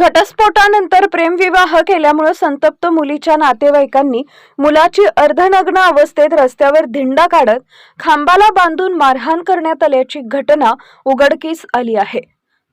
घटस्फोटानंतर प्रेमविवाह केल्यामुळे संतप्त मुलीच्या नातेवाईकांनी मुलाची अर्धनग्न अवस्थेत रस्त्यावर धिंडा काढत खांबाला बांधून मारहाण करण्यात आल्याची घटना उघडकीस आली आहे।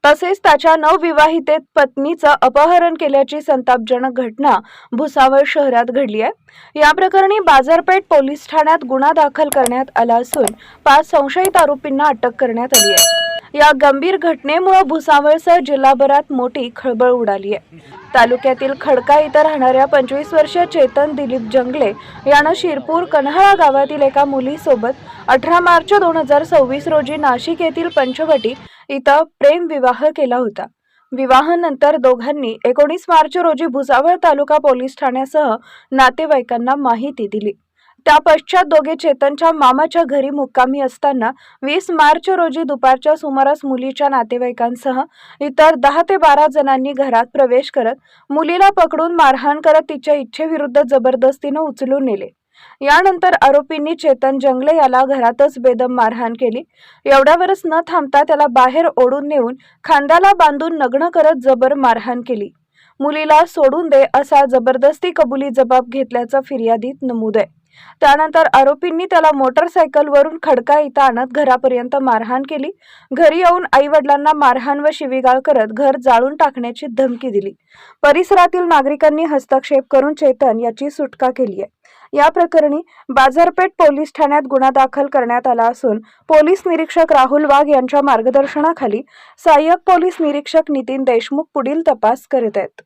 तसेच त्याच्या नवविवाहित पत्नीचं अपहरण केल्याची संतापजनक घटना भुसावळ शहरात घडली आहे। या प्रकरणी बाजारपेठ पोलीस ठाण्यात गुन्हा दाखल करण्यात आला असून 5 संशयित आरोपींना अटक करण्यात आली आहे। या गंभीर घटनेमुळे भुसावळसह जिल्हाभरात मोठी खळबळ उडाली आहे। तालुक्यातील खडका इथं राहणाऱ्या 25 वर्षीय चेतन दिलीप जंगले यानं शिरपूर कन्हाळा गावातील एका मुलीसोबत 18 मार्च 2026 रोजी नाशिक येथील पंचवटी इथं प्रेमविवाह केला होता। विवाहानंतर दोघांनी 19 मार्च रोजी भुसावळ तालुका पोलीस ठाण्यासह नातेवाईकांना माहिती दिली। त्या पश्चात दोघे चेतनच्या मामाच्या घरी मुक्कामी असताना 20 मार्च रोजी दुपारच्या सुमारास मुलीच्या नातेवाईकांसह इतर 10 ते 12 जणांनी घरात प्रवेश करत मुलीला पकडून मारहाण करत तिच्या इच्छेविरुद्ध जबरदस्तीने उचलून नेले। यानंतर आरोपींनी चेतन जंगले याला घरातच बेदम मारहाण केली। एवढ्यावरच न थांबता त्याला बाहेर ओढून नेऊन खांद्याला बांधून नग्न करत जबर मारहाण केली। मुलीला सोडून दे असा जबरदस्ती कबुली जबाब घेतल्याचं फिर्यादीत नमूद आहे। त्यानंतर आरोपींनी त्याला मोटरसायकलवरून खडका इथं आणत घरापर्यंत मारहाण केली। घरी येऊन आई-वडिलांना मारहाण व शिवीगाळ करत घर जाळून टाकण्याची धमकी दिली। परिसरातील नागरिकांनी हस्तक्षेप करून चेतन याची सुटका केली आहे। या प्रकरणी बाजारपेठ पोलीस ठाण्यात गुन्हा दाखल करण्यात आला असून पोलीस निरीक्षक राहुल वाघ यांच्या मार्गदर्शनाखाली सहाय्यक पोलीस निरीक्षक नितीन देशमुख पुढील तपास करीत आहेत।